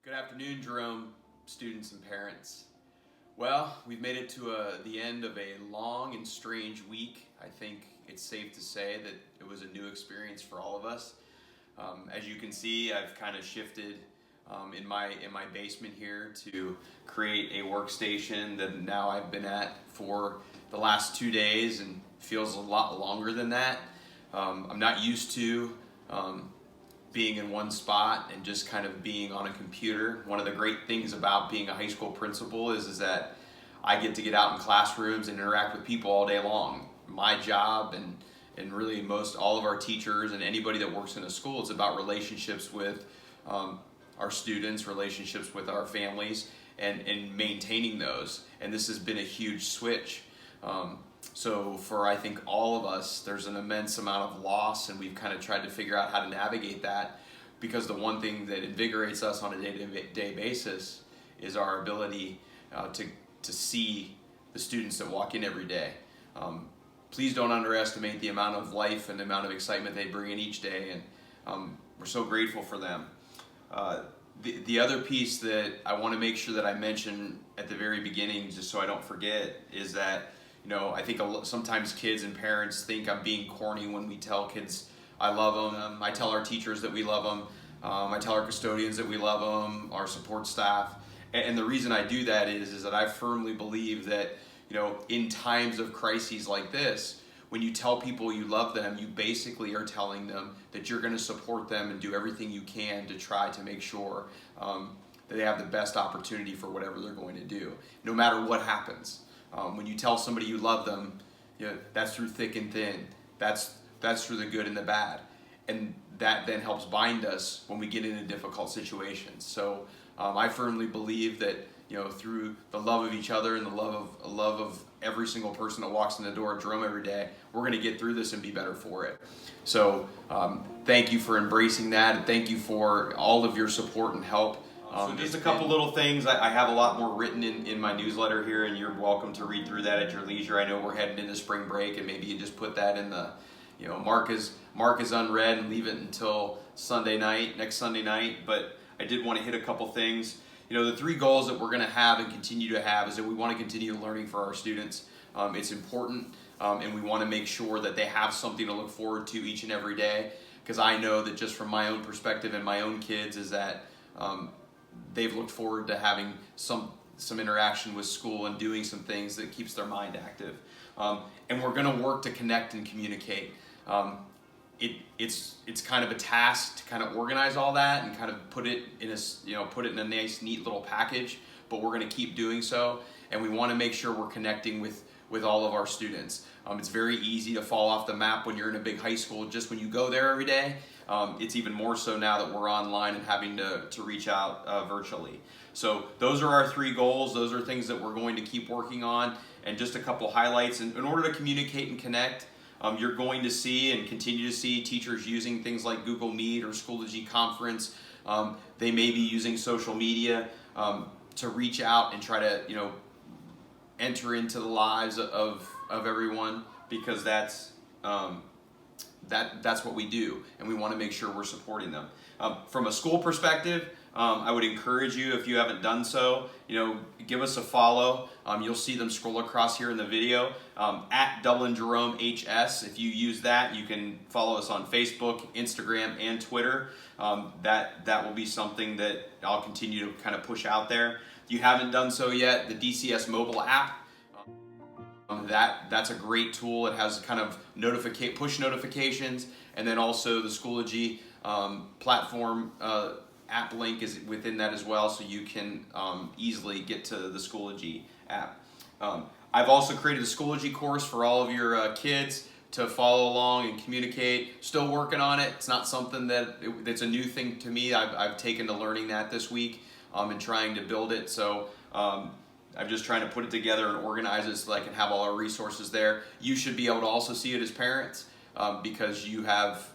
Good afternoon, Jerome, students and parents. Well, we've made it to the end of a long and strange week. I think it's safe to say that it was a new experience for all of us. As you can see, I've kind of shifted in my basement here to create a workstation that now I've been at for the last 2 days and feels a lot longer than that. I'm not used to being in one spot and just kind of being on a computer. One of the great things about being a high school principal is that I get to get out in classrooms and interact with people all day long. My job and really most all of our teachers and anybody that works in a school, it's about relationships with our students, relationships with our families, and maintaining those. And this has been a huge switch. So for I think all of us, there's an immense amount of loss, and we've kind of tried to figure out how to navigate that, because the one thing that invigorates us on a day-to-day basis is our ability to see the students that walk in every day. Please don't underestimate the amount of life and the amount of excitement they bring in each day, and we're so grateful for them. The other piece that I want to make sure that I mention at the very beginning, just so I don't forget, is that I think sometimes kids and parents think I'm being corny when we tell kids I love them. I tell our teachers that we love them. I tell our custodians that we love them, our support staff. And the reason I do that is that I firmly believe that, in times of crises like this, when you tell people you love them, you basically are telling them that you're going to support them and do everything you can to try to make sure that they have the best opportunity for whatever they're going to do, no matter what happens. When you tell somebody you love them, that's through thick and thin. That's through the good and the bad. And that then helps bind us when we get into difficult situations. So I firmly believe that through the love of each other and the love of every single person that walks in the door at Jerome every day, we're going to get through this and be better for it. So thank you for embracing that, and thank you for all of your support and help. So just a couple little things. I have a lot more written in my newsletter here, and you're welcome to read through that at your leisure. I know we're heading into spring break, and maybe you just put that in the, mark as unread and leave it until next Sunday night. But I did want to hit a couple things. The 3 goals that we're going to have and continue to have is that we want to continue learning for our students. It's important, and we want to make sure that they have something to look forward to each and every day, because I know that just from my own perspective and my own kids is that they've looked forward to having some interaction with school and doing some things that keeps their mind active. And we're going to work to connect and communicate. It's kind of a task to kind of organize all that and kind of put it in a nice, neat little package. But we're going to keep doing so, and we want to make sure we're connecting with all of our students. It's very easy to fall off the map when you're in a big high school just when you go there every day. It's even more so now that we're online and having to reach out virtually. So those are our 3 goals. Those are things that we're going to keep working on. And just a couple highlights. In order to communicate and connect, you're going to see and continue to see teachers using things like Google Meet or Schoology Conference. They may be using social media to reach out and try to enter into the lives of everyone, because that's what we do, and we want to make sure we're supporting them. From a school perspective, I would encourage you, if you haven't done so, give us a follow. You'll see them scroll across here in the video, at Dublin Jerome HS. If you use that, you can follow us on Facebook, Instagram, and Twitter. That will be something that I'll continue to kind of push out there. If you haven't done so yet, the DCS mobile app, that's a great tool. It has kind of push notifications, and then also the Schoology platform app link is within that as well, so you can easily get to the Schoology app. I've also created a Schoology course for all of your kids to follow along and communicate. Still working on it. It's not something that's a new thing to me. I've taken to learning that this week and trying to build it. So I'm just trying to put it together and organize it so that I can have all our resources there. You should be able to also see it as parents because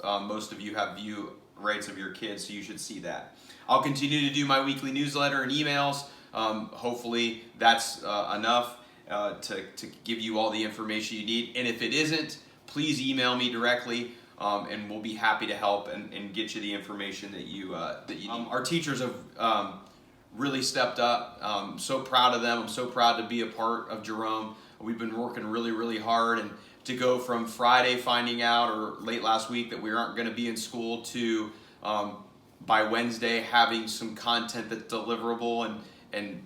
most of you have view rights of your kids, so you should see that. I'll continue to do my weekly newsletter and emails. Hopefully that's enough to give you all the information you need. And if it isn't, please email me directly, and we'll be happy to help and get you the information that you need. Our teachers have really stepped up. So proud of them. I'm so proud to be a part of Jerome. We've been working really, really hard, and to go from Friday finding out, or late last week, that we aren't going to be in school, to by Wednesday having some content that's deliverable and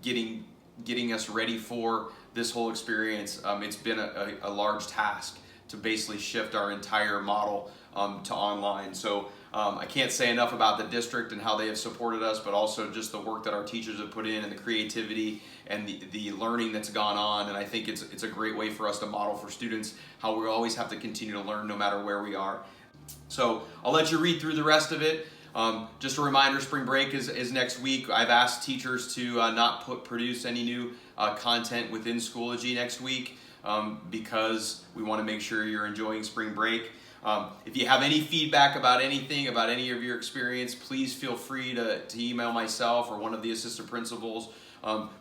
getting us ready for this whole experience. It's been a large task to basically shift our entire model to online. So I can't say enough about the district and how they have supported us, but also just the work that our teachers have put in, and the creativity and the learning that's gone on. And I think it's a great way for us to model for students how we always have to continue to learn no matter where we are. So I'll let you read through the rest of it. Just a reminder, spring break is next week. I've asked teachers to not produce any new content within Schoology next week, because we want to make sure you're enjoying spring break. If you have any feedback about anything, about any of your experience, please feel free to email myself or one of the assistant principals.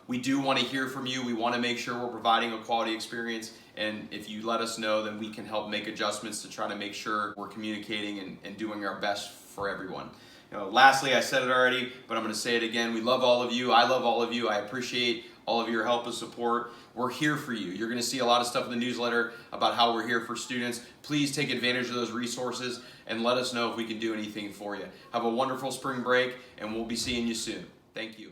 We do want to hear from you. We want to make sure we're providing a quality experience, and if you let us know, then we can help make adjustments to try to make sure we're communicating and doing our best for everyone. Lastly, I said it already, but I'm going to say it again. We love all of you. I love all of you. I appreciate all of your help and support. We're here for you. You're going to see a lot of stuff in the newsletter about how we're here for students. Please take advantage of those resources and let us know if we can do anything for you. Have a wonderful spring break, and we'll be seeing you soon. Thank you.